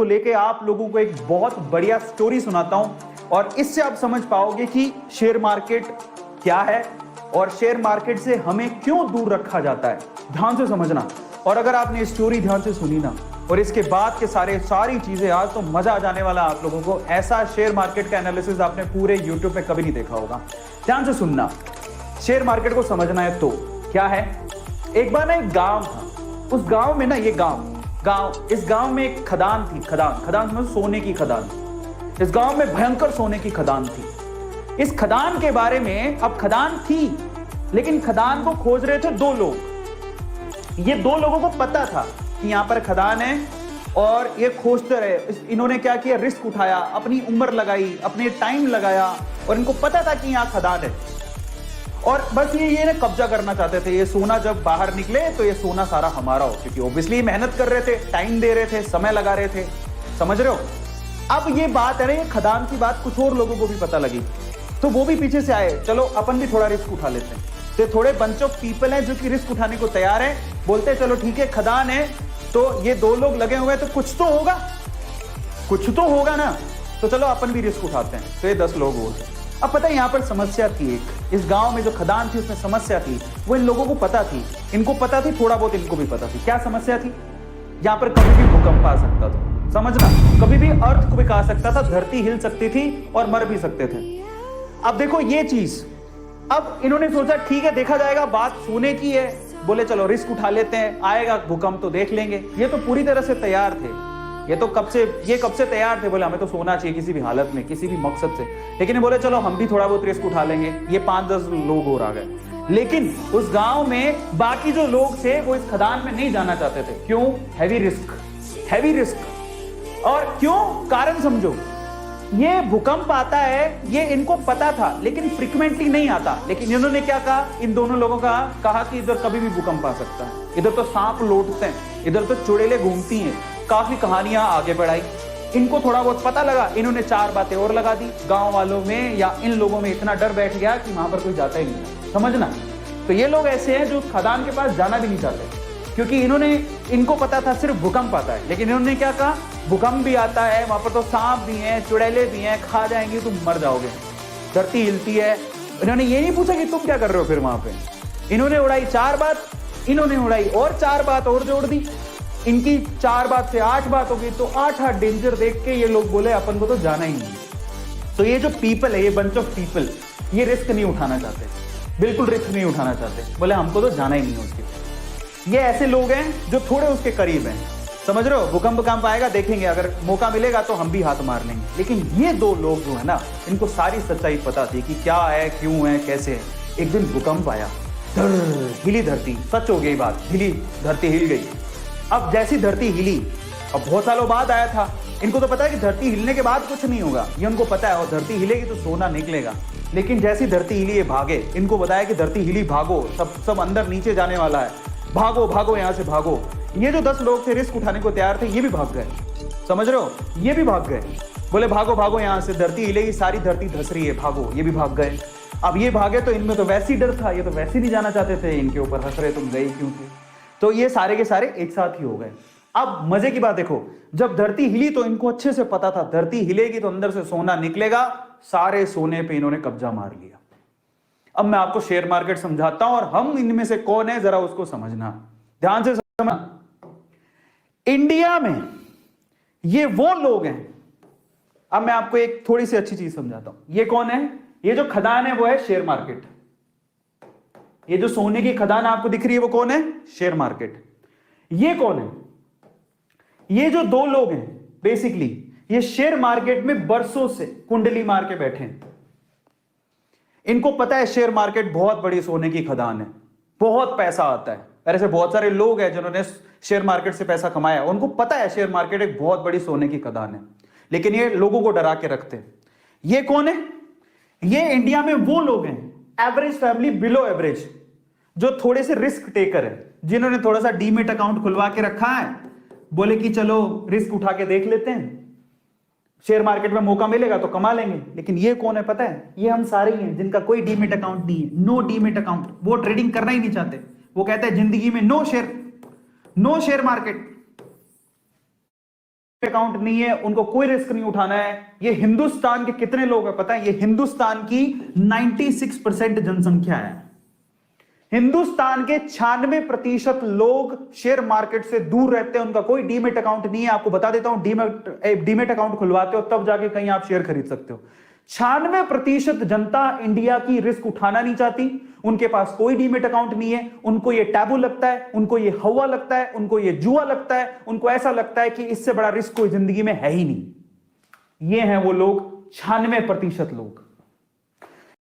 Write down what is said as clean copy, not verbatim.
को लेके आप लोगों को एक बहुत बढ़िया स्टोरी सुनाता हूं और इससे आप समझ पाओगे कि शेयर मार्केट क्या है और शेयर मार्केट से हमें क्यों दूर रखा जाता है। ध्यान से समझना। और अगर आपने स्टोरी ध्यान से सुनी ना और इसके बाद के सारी चीजें आज तो मजा आ जाने वाला आप लोगों को। ऐसा शेयर मार्केट का एनालिसिस आपने पूरे यूट्यूब पे कभी नहीं देखा होगा। ध्यान से सुनना। शेयर मार्केट को समझना है तो क्या है। एक बार ना एक गांव था। उस गांव में ना इस गांव में एक खदान थी। खदान समझो, सोने की खदान। इस गांव में भयंकर सोने की खदान थी। इस खदान के बारे में, अब खदान थी लेकिन खदान को खोज रहे थे दो लोग। ये दो लोगों को पता था कि यहां पर खदान है और ये खोजते रहे। इन्होंने क्या किया, रिस्क उठाया, अपनी उम्र लगाई, अपने टाइम लगाया और इनको पता था कि यहां खदान है और बस ये ना कब्जा करना चाहते थे। ये सोना जब बाहर निकले तो ये सोना सारा हमारा हो, क्योंकि ऑब्वियसली मेहनत कर रहे थे, टाइम दे रहे थे, समय लगा रहे थे। समझ रहे हो। अब ये बात है ना, ये खदान की बात कुछ और लोगों को भी पता लगी तो वो भी पीछे से आए, चलो अपन भी थोड़ा रिस्क उठा लेते हैं। तो थोड़े बंच ऑफ पीपल हैं जो कि रिस्क उठाने को तैयार है। बोलते हैं चलो ठीक है, खदान है तो ये दो लोग लगे हुए हैं तो कुछ तो होगा ना, तो चलो अपन भी रिस्क उठाते हैं। तो ये 10 लोग और थे। अब पता है यहां पर समस्या थी एक। इस गांव में जो खदान थी उसमें समस्या थी, वो इन लोगों को पता थी, इनको पता थी, थोड़ा बहुत इनको भी पता थी। क्या समस्या थी। यहां पर कभी भी भूकंप आ सकता था। समझना, कभी भी अर्थक्वेक आ सकता था, धरती हिल सकती थी और मर भी सकते थे। अब देखो ये चीज, अब इन्होंने सोचा ठीक है देखा जाएगा, बात सोने की है, बोले चलो रिस्क उठा लेते हैं, आएगा भूकंप तो देख लेंगे। ये तो पूरी तरह से तैयार थे। ये कब से तैयार थे, बोले हमें तो सोना चाहिए किसी भी हालत में, किसी भी मकसद से। लेकिन बोले चलो हम भी थोड़ा बहुत रिस्क उठा लेंगे। ये 5-10 लोग और आ गए। लेकिन उस गांव में बाकी जो लोग थे वो इस खदान में नहीं जाना चाहते थे। क्यों। Heavy risk. और क्यों, कारण समझो। ये भूकंप आता है, ये इनको पता था लेकिन फ्रीक्वेंटली नहीं आता। लेकिन इन्होंने क्या कहा, इन दोनों लोगों का कहा कि इधर कभी भी भूकंप आ सकता है, इधर तो सांप लौटते हैं, इधर तो चुड़ैलें घूमती हैं। काफी कहानियां आगे बढ़ाई। इनको थोड़ा बहुत पता लगा, इन्होंने 4 बातें और लगा दी। गांव वालों में या इन लोगों में इतना डर बैठ गया कि वहां पर कोई जाता ही नहीं। समझना। तो ये लोग ऐसे हैं जो खदान के पास जाना भी नहीं चाहते, क्योंकि इनको पता था सिर्फ भूकंप आता है। लेकिन इन्होंने क्या कहा, भूकंप भी आता है, वहां पर तो सांप भी हैं, चुड़ैलें भी हैं, खा जाएंगी, तुम मर जाओगे, धरती हिलती है। इन्होंने ये नहीं पूछा कि तुम क्या कर रहे हो फिर वहां पे। इन्होंने उड़ाई 4 बात, इन्होंने उड़ाई और 4 बात और जोड़ दी। इनकी 4 बात से 8 बात हो गई। तो 8 डेंजर देख के ये लोग बोले अपन को तो जाना ही नहीं। तो ये जो पीपल है, ये बंच ऑफ पीपल, ये रिस्क नहीं उठाना चाहते, बिल्कुल रिस्क नहीं उठाना चाहते। बोले हमको तो जाना ही नहीं है उसके। ये ऐसे लोग हैं जो थोड़े उसके करीब हैं। समझ रहे हो। भूकंप आएगा देखेंगे, अगर मौका मिलेगा तो हम भी हाथ मार लेंगे। लेकिन ये 2 लोग जो है ना, इनको सारी सच्चाई पता थी कि क्या है, क्यों है, कैसे है। एक दिन भूकंप आया, हिली धरती। सच हो गई बात, हिली धरती, हिल गई। अब जैसी धरती हिली, अब बहुत सालों बाद आया था, इनको तो पता है कि धरती हिलने के बाद कुछ नहीं होगा, ये उनको पता है। और धरती हिलेगी तो सोना निकलेगा। लेकिन जैसी धरती हिली ये भागे। इनको बताया कि धरती हिली, भागो, सब अंदर नीचे जाने वाला है, भागो यहां से भागो। ये जो 10 लोग थे रिस्क उठाने को तैयार थे, ये भी भाग गए। समझ रहे हो, ये भी भाग गए। बोले भागो यहां से, धरती हिलेगी, सारी धरती धस रही है, भागो। ये भी भाग गए। अब ये भागे तो इनमें तो वैसे ही डर था, ये तो वैसे ही नहीं जाना चाहते थे, इनके ऊपर हंस रहे तुम गए क्यों थे। तो ये सारे के सारे एक साथ ही हो गए। अब मजे की बात देखो, जब धरती हिली तो इनको अच्छे से पता था धरती हिलेगी तो अंदर से सोना निकलेगा। सारे सोने पे इन्होंने कब्जा मार लिया। अब मैं आपको शेयर मार्केट समझाता हूं और हम इनमें से कौन है जरा उसको समझना, ध्यान से समझना। इंडिया में ये वो लोग हैं। अब मैं आपको एक थोड़ी सी अच्छी चीज समझाता हूं। ये कौन है, ये जो खदान है वो है शेयर मार्केट। ये जो सोने की खदान आपको दिख रही है वो कौन है, शेयर मार्केट। ये कौन है, ये जो 2 लोग हैं बेसिकली ये शेयर मार्केट में बरसों से कुंडली मार के बैठे हैं। इनको पता है शेयर मार्केट बहुत बड़ी सोने की खदान है, बहुत पैसा आता है। ऐसे बहुत सारे लोग हैं जिन्होंने शेयर मार्केट से पैसा कमाया, उनको पता है शेयर मार्केट एक बहुत बड़ी सोने की खदान है। लेकिन ये लोगों को डरा के रखते हैं। ये कौन है, ये इंडिया में वो लोग हैं, एवरेज फैमिली, बिलो एवरेज, जो थोड़े से रिस्क टेकर है, जिन्होंने थोड़ा सा डीमेट अकाउंट खुलवा के रखा है। बोले कि चलो रिस्क उठा के देख लेते हैं, शेयर मार्केट में मौका मिलेगा तो कमा लेंगे। लेकिन ये कौन है पता है, ये हम सारे ही हैं जिनका कोई डीमेट अकाउंट नहीं है, नो डीमेट अकाउंट। वो ट्रेडिंग करना ही नहीं चाहते। वो कहते हैं जिंदगी में नो शेयर मार्केट। अकाउंट नहीं है, उनको कोई रिस्क नहीं उठाना है। ये हिंदुस्तान के कितने लोग हैं पता है? ये हिंदुस्तान की 96% जनसंख्या है। हिंदुस्तान के 96% लोग शेयर मार्केट से दूर रहते हैं, उनका कोई डीमेट अकाउंट नहीं है। आपको बता देता हूं, डीमेट अकाउंट खुलवाते हो तब जाके कहीं आप शेयर खरीद सकते हो। 96% जनता इंडिया की रिस्क उठाना नहीं चाहती, उनके पास कोई डीमेट अकाउंट नहीं है, उनको ये टैबू लगता है, उनको ये हवा लगता है, उनको ये जुआ लगता है, उनको ऐसा लगता है कि इससे बड़ा रिस्क कोई जिंदगी में है ही नहीं। ये हैं वो लोग, 96% लोग।